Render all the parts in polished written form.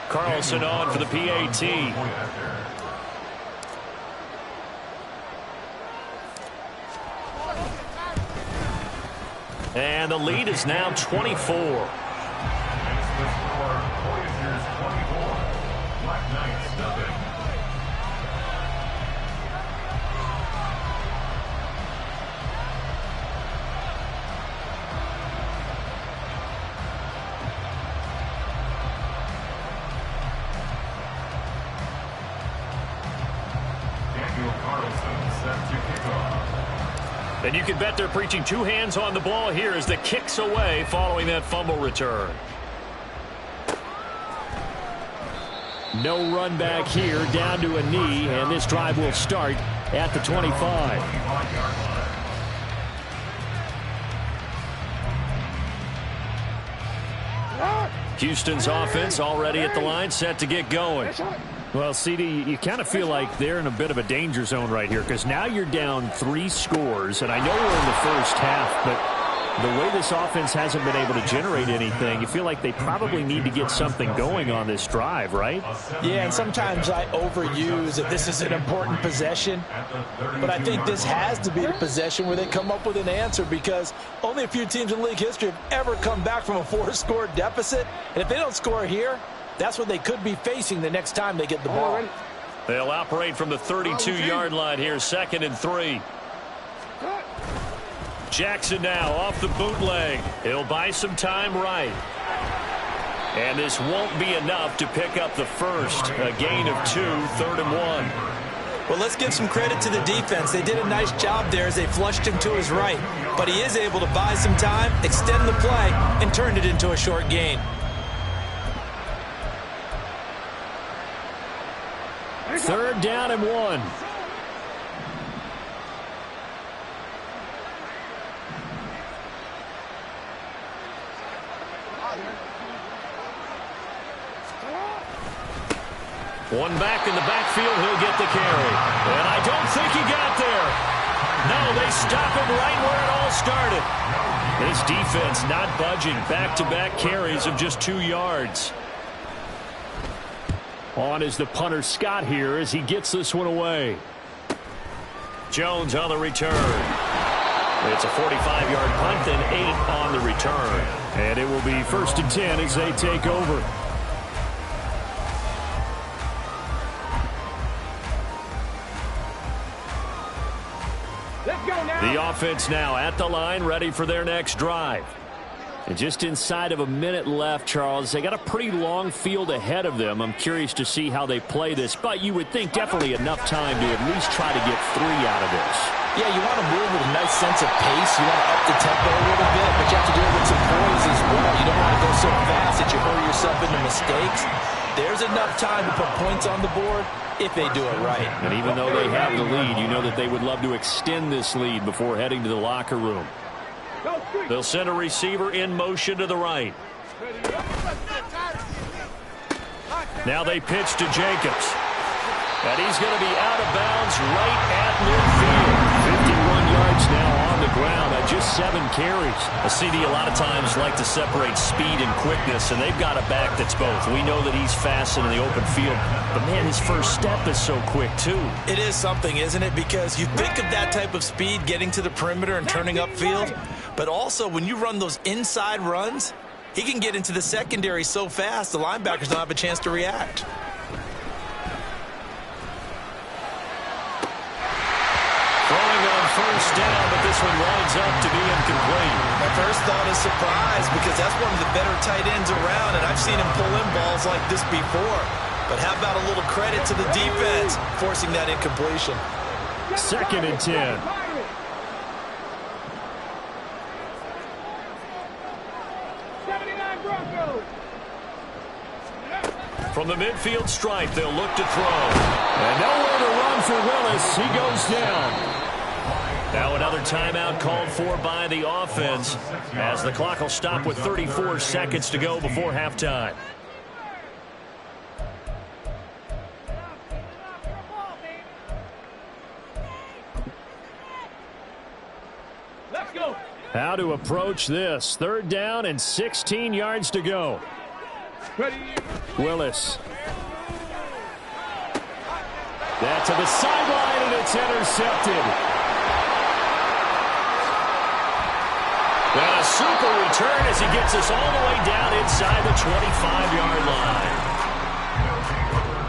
Carlson on for the PAT. And the lead is now 24. And you can bet they're preaching two hands on the ball here as the kick's away following that fumble return. No run back here, down to a knee, and this drive will start at the 25. Houston's offense already at the line, set to get going. Well, CD, you kind of feel like they're in a bit of a danger zone right here because now you're down 3 scores, and I know we're in the first half, but the way this offense hasn't been able to generate anything, you feel like they probably need to get something going on this drive, right? Yeah, and sometimes I overuse that this is an important possession, but I think this has to be the possession where they come up with an answer because only a few teams in league history have ever come back from a 4-score deficit, and if they don't score here, that's what they could be facing the next time they get the ball. They'll operate from the 32-yard line here, 2nd and 3. Jackson now off the bootleg. He'll buy some time right. And this won't be enough to pick up the first. A gain of 2, 3rd and 1. Well, let's give some credit to the defense. They did a nice job there as they flushed him to his right. But he is able to buy some time, extend the play, and turned it into a short gain. 3rd down and 1. One back in the backfield, he'll get the carry. And I don't think he got there. No, they stop him right where it all started. This defense not budging. Back-to-back carries of just 2 yards. On is the punter Scott here as he gets this one away. Jones on the return. It's a 45-yard punt, then 8 on the return. And it will be 1st and 10 as they take over. Let's go now. The offense now at the line, ready for their next drive. And just inside of a minute left, Charles. They got a pretty long field ahead of them. I'm curious to see how they play this, but you would think definitely enough time to at least try to get 3 out of this. Yeah, you want to move with a nice sense of pace. You want to up the tempo a little bit, but you have to do it with some poise as well. You don't want to go so fast that you hurry yourself into mistakes. There's enough time to put points on the board if they do it right. And even though they have the lead, you know that they would love to extend this lead before heading to the locker room. They'll send a receiver in motion to the right. Now they pitch to Jacobs. And he's going to be out of bounds right at midfield. 51 yards now on the ground at just 7 carries. A CD a lot of times like to separate speed and quickness, and they've got a back that's both. We know that he's fast in the open field, but man, his first step is so quick too. It is something, isn't it? Because you think of that type of speed getting to the perimeter and turning upfield, but also when you run those inside runs, he can get into the secondary so fast the linebackers don't have a chance to react. First down, but this one winds up to be incomplete. My first thought is surprise because that's one of the better tight ends around, and I've seen him pull in balls like this before. But how about a little credit to the defense forcing that incompletion? 2nd and 10. From the midfield stripe, they'll look to throw. And nowhere to run for Willis. He goes down. Now another timeout called for by the offense as the clock will stop with 34 seconds to go before halftime. Let's go. How to approach this. 3rd down and 16 yards to go. Willis. That to the sideline, and it's intercepted. And a super return as he gets us all the way down inside the 25-yard line.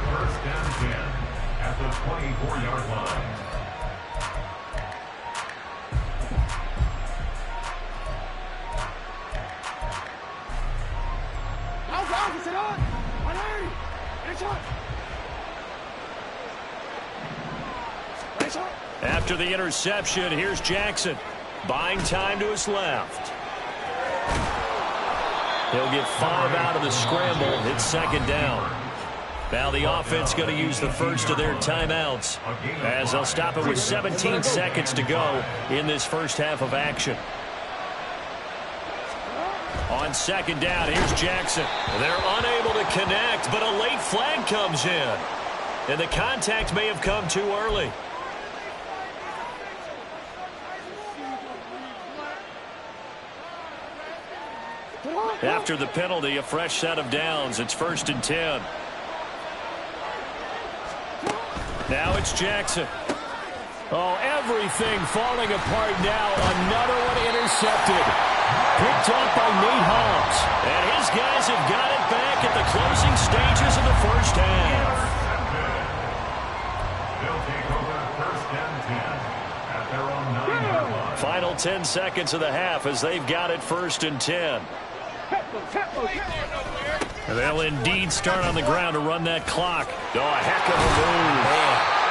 First down 10 at the 24-yard line. After the interception, here's Jackson. Buying time to his left. He'll get 5 out of the scramble. It's second down. Now the offense going to use the first of their timeouts as they'll stop it with 17 seconds to go in this first half of action. On second down, here's Jackson. They're unable to connect, but a late flag comes in. And the contact may have come too early. After the penalty, a fresh set of downs. It's 1st and 10. Now it's Jackson. Oh, everything falling apart now. Another one intercepted. Picked off by Nate Hobbs. And his guys have got it back at the closing stages of the first half. They'll take over 1st and 10 at their own 9-yard line. Final 10 seconds of the half as they've got it 1st and 10. They'll indeed start on the ground to run that clock. Oh, a heck of a move.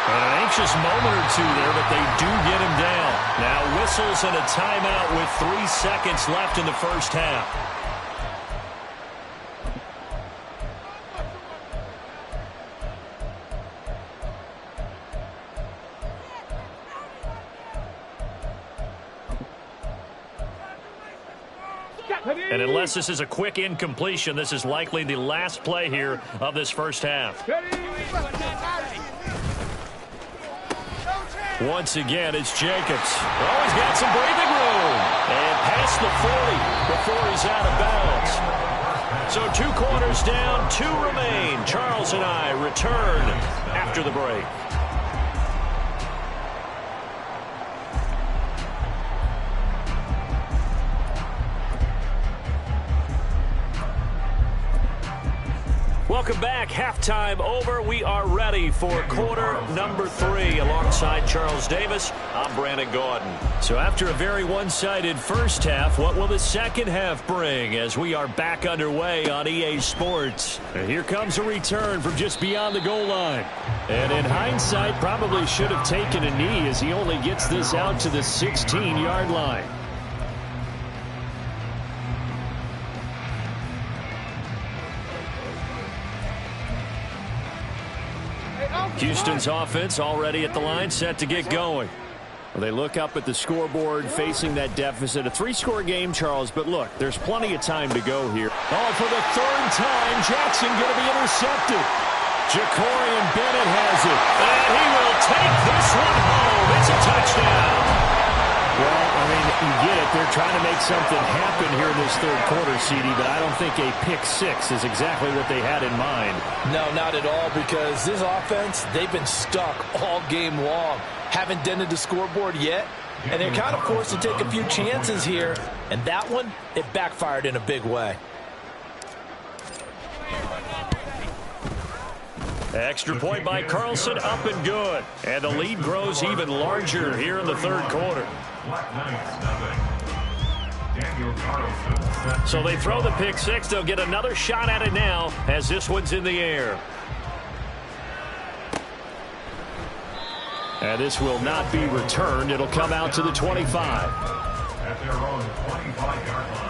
And an anxious moment or two there, but they do get him down. Now whistles and a timeout with 3 seconds left in the first half. And unless this is a quick incompletion, this is likely the last play here of this first half. Once again, it's Jacobs. Oh, he's got some breathing room. And past the 40 before he's out of bounds. So 2 quarters down, 2 remain. Charles and I return after the break. Welcome back. Halftime over. We are ready for quarter number 3. Alongside Charles Davis, I'm Brandon Gaudin. So after a very one-sided first half, what will the second half bring as we are back underway on EA Sports? And here comes a return from just beyond the goal line. And in hindsight, probably should have taken a knee as he only gets this out to the 16-yard line. Houston's offense already at the line, set to get going. Well, they look up at the scoreboard, facing that deficit. A 3-score game, Charles, but look, there's plenty of time to go here. Oh, for the 3rd time, Jackson going to be intercepted. Jacorian Bennett has it. And he will take this one home. It's a touchdown. Well, I mean, you get it. They're trying to make something happen here in this 3rd quarter, CD, but I don't think a pick 6 is exactly what they had in mind. No, not at all, because this offense, they've been stuck all game long. Haven't dented the scoreboard yet, and they're kind of forced to take a few chances here. And that one, it backfired in a big way. Extra point by Carlson, up and good. And the lead grows even larger here in the 3rd quarter. So they throw the pick 6. They'll get another shot at it now as this one's in the air. And this will not be returned. It'll come out to the 25. At their own 25-yard line.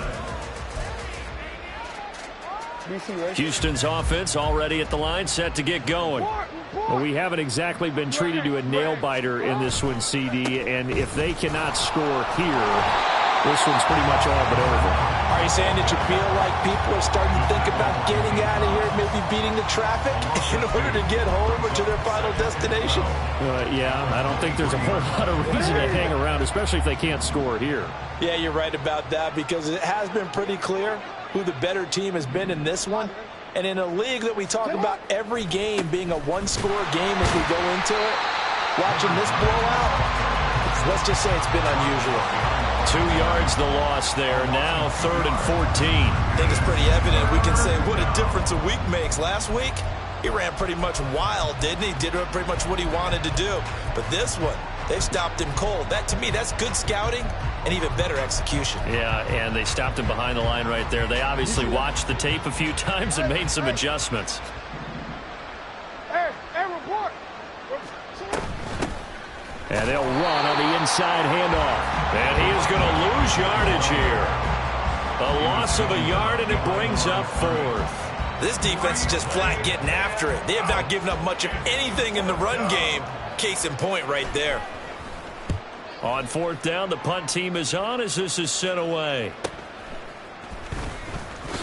Houston's offense already at the line, set to get going. Well, we haven't exactly been treated to a nail-biter in this one, CD, and if they cannot score here, this one's pretty much all but over. Are you saying that you feel like people are starting to think about getting out of here, maybe beating the traffic in order to get home or to their final destination? Yeah, I don't think there's a whole lot of reason to hang around, especially if they can't score here. Yeah, you're right about that, because it has been pretty clear who the better team has been in this one. And in a league that we talk about every game being a one-score game as we go into it, watching this blowout, let's just say it's been unusual. 2 yards the loss there. Now 3rd and 14. I think it's pretty evident. We can say what a difference a week makes. Last week, he ran pretty much wild, didn't he? Did pretty much what he wanted to do. But this one, they stopped him cold. That, to me, that's good scouting and even better execution. Yeah, and they stopped him behind the line right there. They obviously watched the tape a few times and made some adjustments. Hey, report. And they'll run on the inside handoff. And he is going to lose yardage here. A loss of a yard, and it brings up 4th. This defense is just flat getting after it. They have not given up much of anything in the run game. Case in point right there. On 4th down, the punt team is on as this is sent away.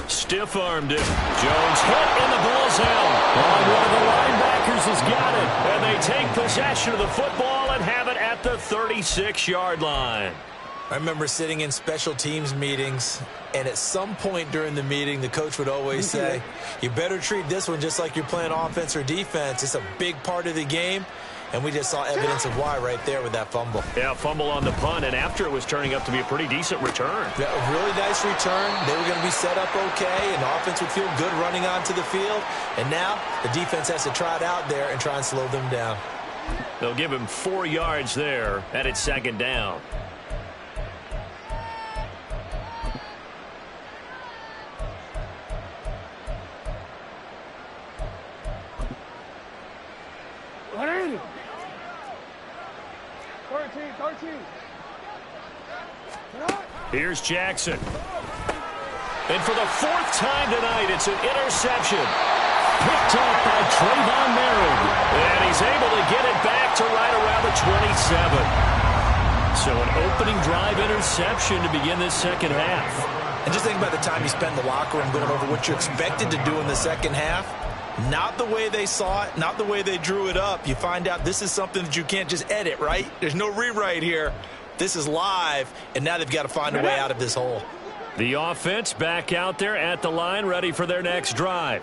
Stiff-armed it. Jones hit, and the ball's out. And one of the linebackers has got it. And they take possession of the football and have it at the 36-yard line. I remember sitting in special teams meetings, and at some point during the meeting, the coach would always say, you better treat this one just like you're playing offense or defense. It's a big part of the game. And we just saw evidence of why right there with that fumble. Yeah, fumble on the punt, and after it was turning up to be a pretty decent return. Yeah, a really nice return. They were going to be set up okay, and the offense would feel good running onto the field. And now the defense has to try it out there and try and slow them down. They'll give him 4 yards there, and it's 2nd down. What is it? 13. Here's Jackson. And for the 4th time tonight, it's an interception. Picked up by Trayvon Merritt. And he's able to get it back to right around the 27. So an opening drive interception to begin this second half. And just think about the time you spend in the locker room going over what you expected to do in the second half. Not the way they saw it, not the way they drew it up. You find out this is something that you can't just edit, right? There's no rewrite here. This is live, and now they've got to find a way out of this hole. The offense back out there at the line, ready for their next drive.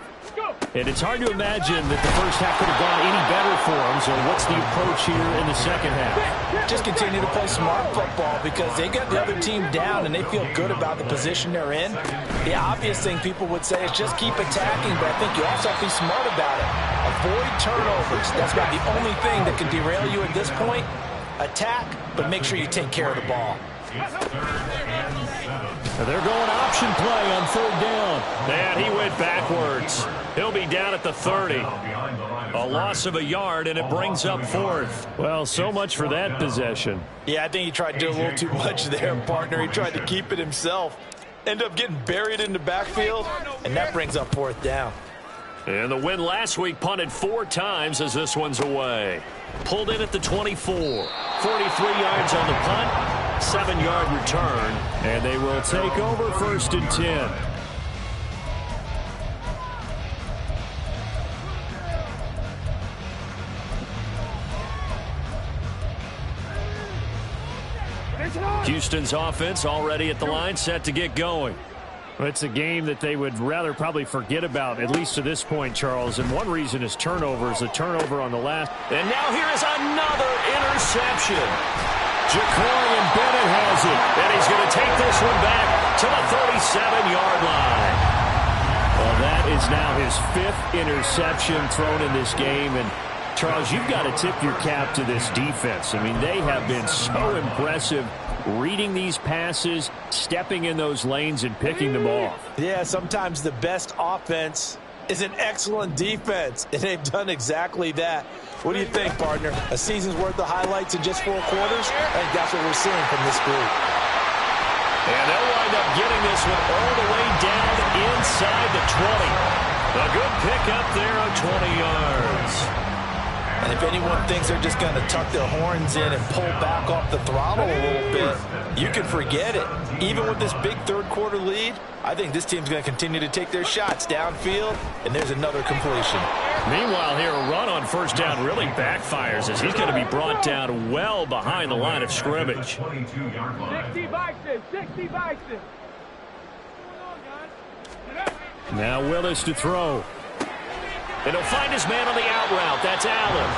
And it's hard to imagine that the first half could have gone any better for them. So what's the approach here in the second half? Just continue to play smart football because they got the other team down and they feel good about the position they're in. The obvious thing people would say is just keep attacking, but I think you also have to be smart about it. Avoid turnovers. That's about the only thing that can derail you at this point. Attack, but make sure you take care of the ball. They're going option play on 3rd down. And he went backwards. He'll be down at the 30. A loss of a yard, and it brings up 4th. Well, so much for that possession. Yeah, I think he tried to do a little too much there, partner. He tried to keep it himself. Ended up getting buried in the backfield, and that brings up 4th down. And the win last week punted 4 times as this one's away. Pulled in at the 24. 43 yards on the punt. 7-yard return. And they will take over 1st and 10. Houston's offense already at the line, set to get going. Well, it's a game that they would rather probably forget about, at least to this point, Charles. And one reason is turnovers, a turnover on the last. And now here is another interception. Ja'Cory Bennett has it. And he's going to take this one back to the 37-yard line. Well, that is now his 5th interception thrown in this game. And, Charles, you've got to tip your cap to this defense. I mean, they have been so impressive reading these passes, stepping in those lanes, and picking them off. Yeah, sometimes the best offense is an excellent defense, and they've done exactly that. What do you think, partner? A season's worth of highlights in just 4 quarters? I think that's what we're seeing from this group. And they'll wind up getting this one all the way down inside the 20. A good pickup there of 20 yards. And if anyone thinks they're just going to tuck their horns in and pull back off the throttle a little bit, you can forget it. Even with this big 3rd quarter lead, I think this team's going to continue to take their shots downfield, and there's another completion. Meanwhile, here, a run on 1st down really backfires as he's going to be brought down well behind the line of scrimmage. 60 Bison. Now Willis to throw. And he'll find his man on the out route. That's Allen.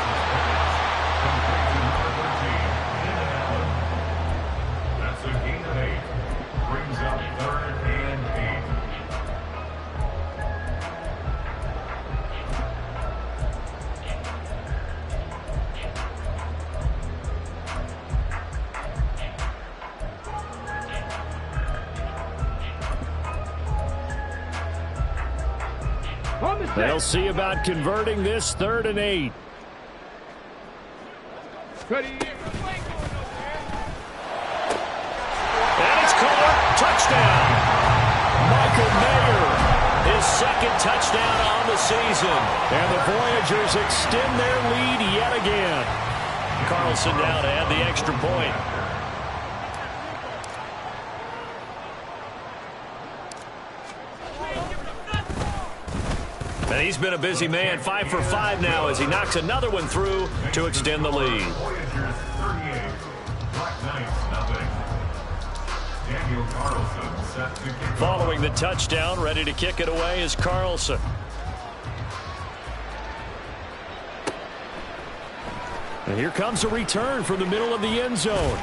That's a gain of 8. Brings up 3rd and 8. They'll see about converting this 3rd and 8. And it's caught. Touchdown. Michael Mayer, his 2nd touchdown on the season. And the Voyagers extend their lead yet again. Carlson now to add the extra point. And he's been a busy man, 5 for 5 now as he knocks another one through to extend the lead. Voyagers 38. Black Knights nothing. Daniel Carlson set to kick off. Following the touchdown, ready to kick it away is Carlson. And here comes a return from the middle of the end zone.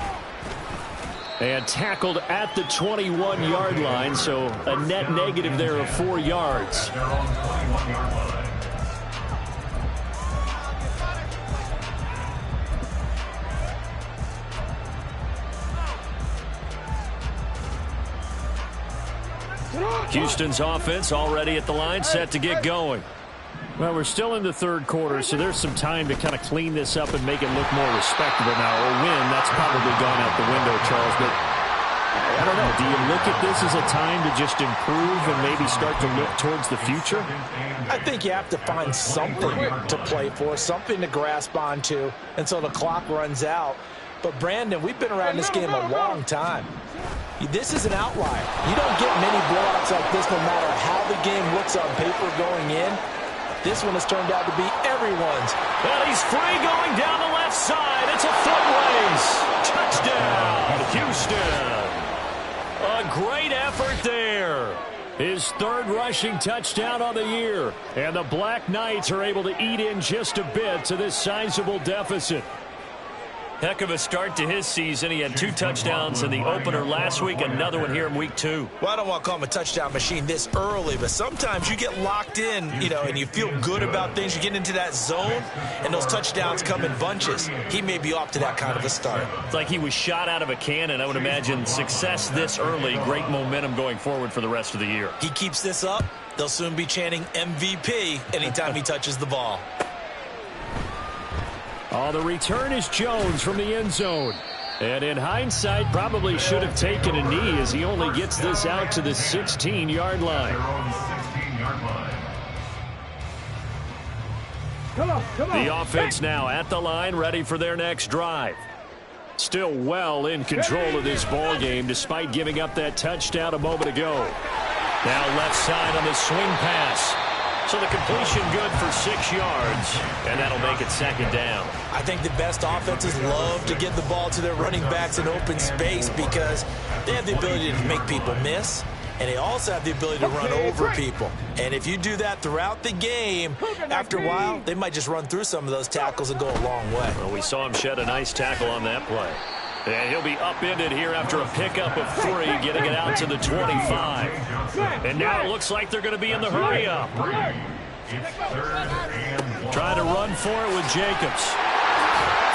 And tackled at the 21-yard line, so a net negative there of 4 yards. They're on 21-yard line. Houston's offense already at the line, set to get going. Well, we're still in the 3rd quarter, so there's some time to kind of clean this up and make it look more respectable now. Or win, that's probably gone out the window, Charles. But I don't know. Do you look at this as a time to just improve and maybe start to look towards the future? I think you have to find something to play for, something to grasp onto until the clock runs out. But, Brandon, we've been around this game a long time. This is an outlier. You don't get many blowouts like this no matter how the game looks on paper going in. This one has turned out to be everyone's. And he's free going down the left side. It's a foot race. Touchdown, Houston. A great effort there. His 3rd rushing touchdown on the year. And the Black Knights are able to eat in just a bit to this sizable deficit. Heck of a start to his season. He had 2 touchdowns in the opener last week, another one here in week 2. Well, I don't want to call him a touchdown machine this early, but sometimes you get locked in, and you feel good about things. You get into that zone, and those touchdowns come in bunches. He may be off to that kind of a start. It's like he was shot out of a cannon. I would imagine success this early, great momentum going forward for the rest of the year. He keeps this up, they'll soon be chanting MVP anytime he touches the ball. Oh, the return is Jones from the end zone. And in hindsight, probably should have taken a knee as he only gets this out to the 16-yard line. They're on the 16-yard line. Come on. The offense now at the line, ready for their next drive. Still well in control of this ball game despite giving up that touchdown a moment ago. Now left side on the swing pass. So the completion good for 6 yards, and that'll make it 2nd down. I think the best offenses love to get the ball to their running backs in open space because they have the ability to make people miss, and they also have the ability to run over people. And if you do that throughout the game, after a while, they might just run through some of those tackles and go a long way. Well, we saw him shed a nice tackle on that play. And he'll be upended here after a pickup of 3, getting it out to the 25. And now it looks like they're going to be in the hurry-up. Trying to run for it with Jacobs.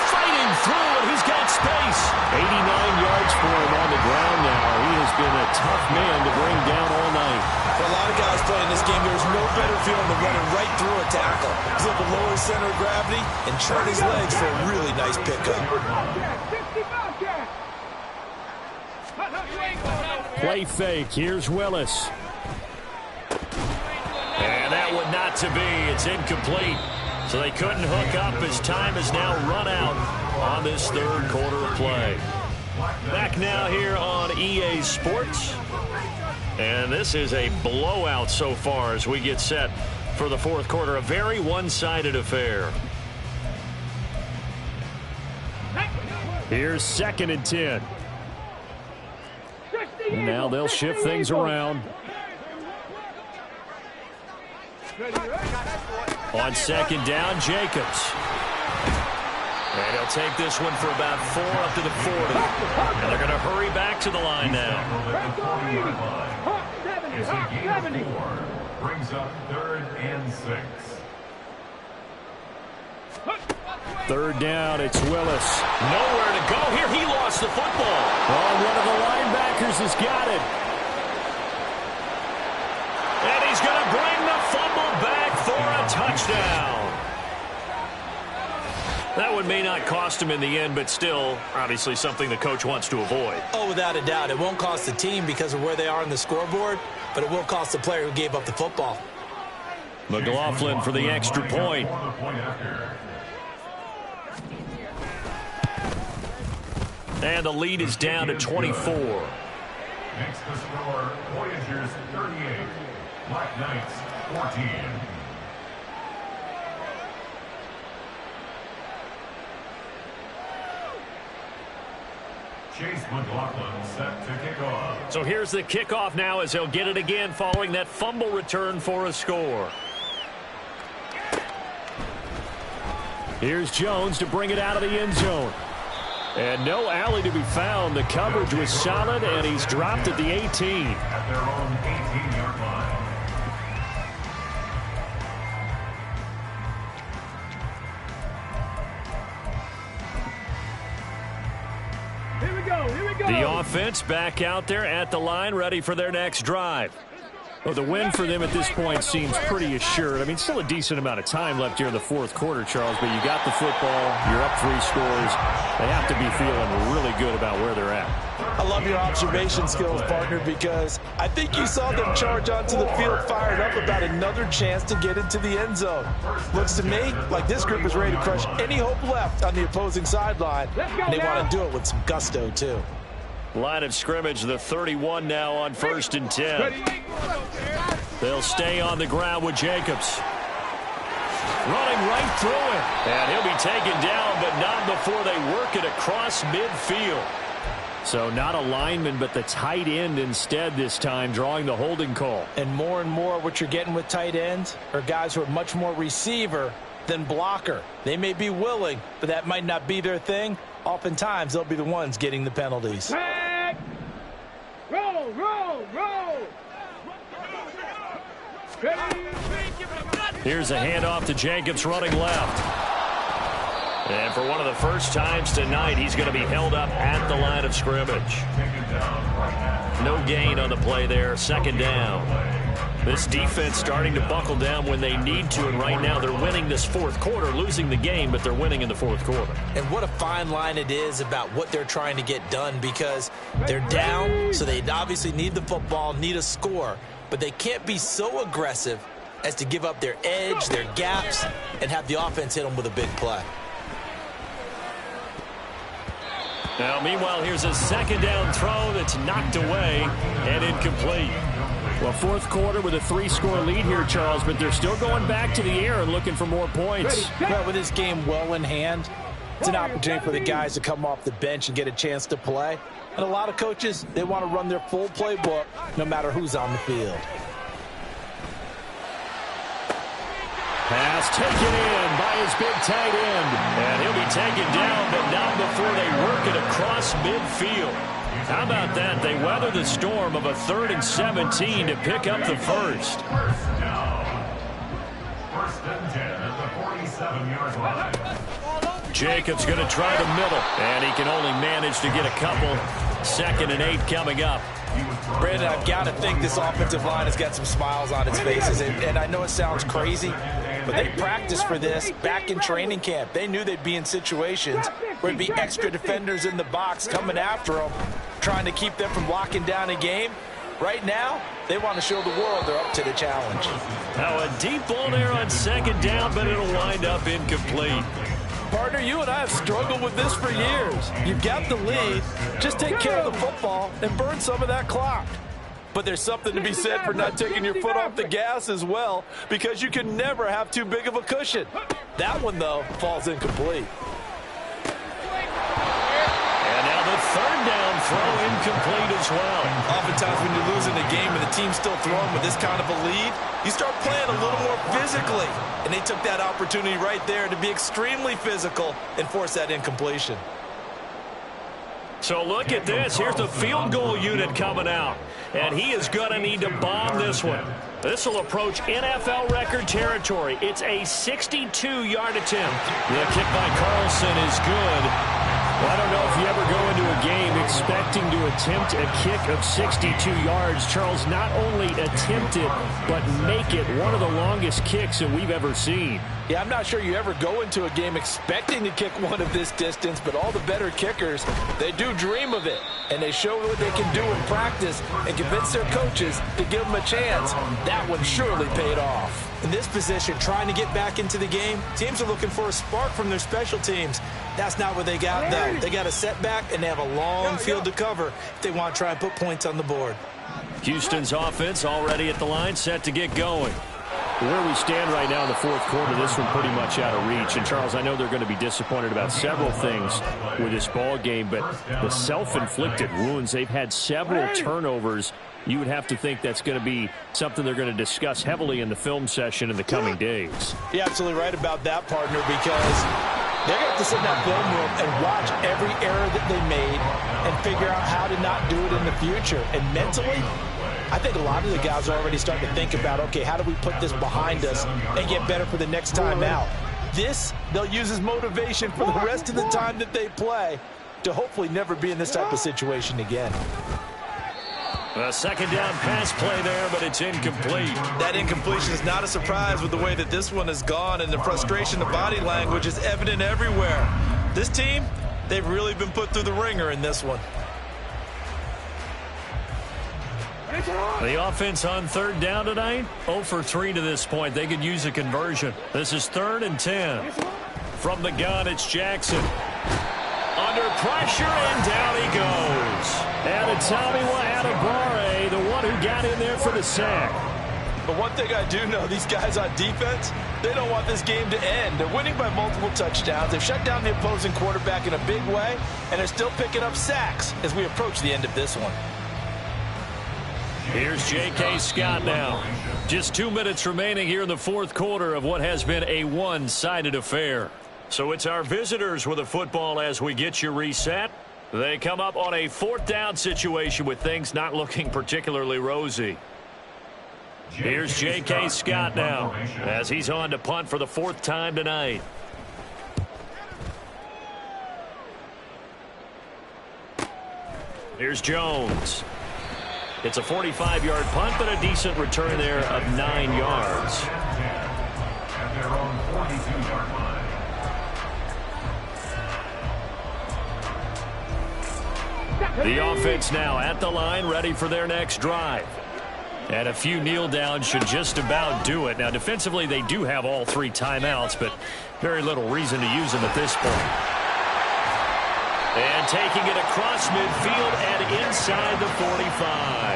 Fighting through, and he's got space. 89 yards for him on the ground now. He has been a tough man to bring down all night. For a lot of guys playing this game, there's no better feeling than running right through a tackle. He's able to lower his center of gravity and turn his legs for a really nice pickup. Play fake. Here's Willis. And that one not to be. It's incomplete. So they couldn't hook up as time has now run out on this 3rd quarter of play. Back now here on EA Sports. And this is a blowout so far as we get set for the 4th quarter. A very one-sided affair. Here's 2nd and 10. Now they'll shift things around. On second down, Jacobs. And he'll take this one for about 4 up to the 40. And they're going to hurry back to the line now. It's a gain of 4. Brings up 3rd and 6. Third down, it's Willis. Nowhere to go here. He lost the football. Oh, one of the linebackers has got it. And he's going to bring the fumble back for a touchdown. That one may not cost him in the end, but still, obviously something the coach wants to avoid. Oh, without a doubt. It won't cost the team because of where they are on the scoreboard, but it will cost the player who gave up the football. McLaughlin for the extra point. And the lead is down to 24. Next to score, Voyagers 38, Black Knights 14. Chase McLaughlin set to kick off. So here's the kickoff now as he'll get it again following that fumble return for a score. Here's Jones to bring it out of the end zone. And no alley to be found. The coverage was solid, and he's dropped at the 18. At their own 18-yard line. Here we go. Here we go. The offense back out there at the line, ready for their next drive. Well, the win for them at this point seems pretty assured. I mean, still a decent amount of time left here in the fourth quarter, Charles, but you got the football, you're up 3 scores. They have to be feeling really good about where they're at. I love your observation skills, partner, because I think you saw them charge onto the field fired up about another chance to get into the end zone. Looks to me like this group is ready to crush any hope left on the opposing sideline, and they want to do it with some gusto, too. Line of scrimmage, the 31 now on 1st and 10. They'll stay on the ground with Jacobs. Running right through it. And he'll be taken down, but not before they work it across midfield. So not a lineman, but the tight end instead this time, drawing the holding call. And more what you're getting with tight ends are guys who are much more receiver than blocker. They may be willing, but that might not be their thing. Oftentimes, they'll be the ones getting the penalties. Roll, roll, roll. Here's a handoff to Jacobs running left. And for one of the first times tonight, he's going to be held up at the line of scrimmage. No gain on the play there. 2nd down. This defense starting to buckle down when they need to, and right now they're winning this 4th quarter, losing the game, but they're winning in the 4th quarter. And what a fine line it is about what they're trying to get done, because they're down, so they obviously need the football, need a score, but they can't be so aggressive as to give up their edge, their gaps, and have the offense hit them with a big play. Now, meanwhile, here's a 2nd down throw that's knocked away and incomplete. Well, 4th quarter with a 3-score lead here, Charles, but they're still going back to the air and looking for more points. Well, with this game well in hand, it's an opportunity for the guys to come off the bench and get a chance to play. And a lot of coaches, they want to run their full playbook no matter who's on the field. Pass taken in by his big tight end. And he'll be taken down, but not before they work it across midfield. How about that? They weather the storm of a 3rd and 17 to pick up the first. First down. 1st and 10 at the 47-yard line. Jacobs going to try the middle, and he can only manage to get a couple. 2nd and 8 coming up. Brandon, I've got to think this offensive line has got some smiles on its faces, and I know it sounds crazy, but they practiced for this back in training camp. They knew they'd be in situations where it'd be extra defenders in the box coming after them, trying to keep them from locking down a game. Right now, they want to show the world they're up to the challenge. Now a deep ball there on 2nd down, but it'll wind up incomplete. Partner, you and I have struggled with this for years. You've got the lead. Just take care of the football and burn some of that clock. But there's something to be said for not taking your foot off the gas as well, because you can never have too big of a cushion. That one, though, falls incomplete. And now the 3rd down throw incomplete as well. Oftentimes when you're losing a game and the team's still throwing with this kind of a lead, you start playing a little more physically. And they took that opportunity right there to be extremely physical and force that incompletion. So look at this. Here's the field goal unit coming out. And he is going to need to bomb this one. This will approach NFL record territory. It's a 62-yard attempt. The kick by Carlson is good. Well, I don't know if you ever go into a game expecting to attempt a kick of 62 yards. Charles, not only attempt it, but make it one of the longest kicks that we've ever seen. Yeah, I'm not sure you ever go into a game expecting to kick one of this distance, but all the better kickers, they do dream of it. And they show what they can do in practice and convince their coaches to give them a chance. That one surely paid off. In this position, trying to get back into the game, teams are looking for a spark from their special teams. That's not what they got, though. They got a setback, and they have a long field to cover if they want to try and put points on the board. Houston's offense already at the line, set to get going. Where we stand right now in the fourth quarter, this one pretty much out of reach. And, Charles, I know they're going to be disappointed about several things with this ball game, but the self-inflicted wounds, they've had several turnovers. You would have to think that's going to be something they're going to discuss heavily in the film session in the coming days. You're absolutely right about that, partner, because they're going to have to sit in that film room and watch every error that they made and figure out how to not do it in the future. And mentally, I think a lot of the guys are already starting to think about, okay, how do we put this behind us and get better for the next time out? This, they'll use as motivation for the rest of the time that they play to hopefully never be in this type of situation again. A second down pass play there, but it's incomplete. That incompletion is not a surprise with the way that this one has gone, and the frustration, the body language is evident everywhere. This team, they've really been put through the ringer in this one. The offense on third down tonight, 0 for 3 to this point. They could use a conversion. This is 3rd and 10. From the gun, it's Jackson. Under pressure, and down he goes. And it's Tommy Adebawore, the one who got in there for the sack. But one thing I do know, these guys on defense, they don't want this game to end. They're winning by multiple touchdowns. They've shut down the opposing quarterback in a big way, and they're still picking up sacks as we approach the end of this one. Here's J.K. Scott now. Just 2 minutes remaining here in the fourth quarter of what has been a one-sided affair. So it's our visitors with the football as we get you reset. They come up on a 4th down situation with things not looking particularly rosy. Here's J.K. Scott now as he's on to punt for the 4th time tonight. Here's Jones. It's a 45-yard punt, but a decent return there of 9 yards. At their own 42-yard line. The offense now at the line, ready for their next drive. And a few kneel downs should just about do it. Now, defensively, they do have all 3 timeouts, but very little reason to use them at this point. And taking it across midfield and inside the 45.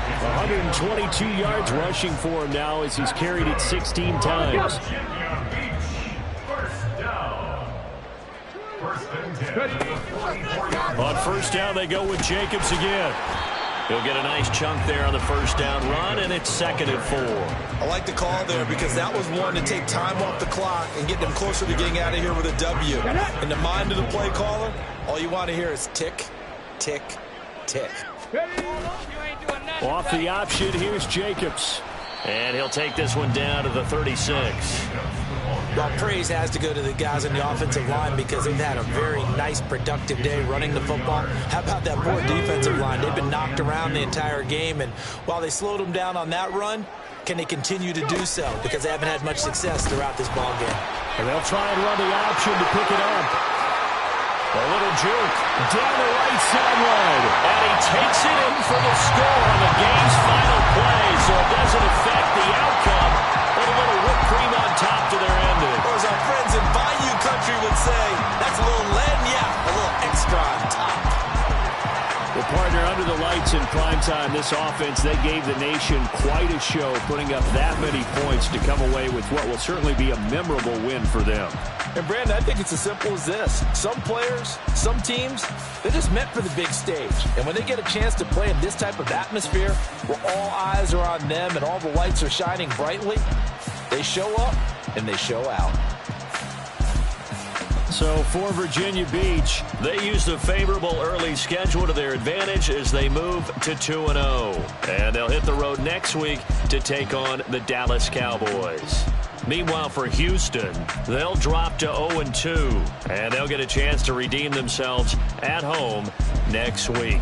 122 yards rushing for him now as he's carried it 16 times. On first down, they go with Jacobs again. He'll get a nice chunk there on the first down run, and it's 2nd and 4. I like the call there because that was one to take time off the clock and get them closer to getting out of here with a W. In the mind of the play caller, all you want to hear is tick, tick, tick. Off the option, here's Jacobs. And he'll take this one down to the 36. Well, praise has to go to the guys on the offensive line because they've had a very nice, productive day running the football. How about that poor defensive line? They've been knocked around the entire game, and while they slowed them down on that run, can they continue to do so? Because they haven't had much success throughout this ball game. And they'll try and run the option to pick it up. A little juke down the right sideline. And he takes it in for the score on the game's final play, so it doesn't affect the outcome. But a little whipped cream on top to their ending. Or as our friends in Bayou Country would say, that's a little lagniappe, a little extra on top. Well, partner, under under the lights in primetime, this offense, they gave the nation quite a show, putting up that many points to come away with what will certainly be a memorable win for them. And, Brandon, I think it's as simple as this. Some players, some teams, they're just meant for the big stage. And when they get a chance to play in this type of atmosphere where all eyes are on them and all the lights are shining brightly, they show up and they show out. So for Virginia Beach, they use the favorable early schedule to their advantage as they move to 2-0. And they'll hit the road next week to take on the Dallas Cowboys. Meanwhile, for Houston, they'll drop to 0-2, and they'll get a chance to redeem themselves at home next week.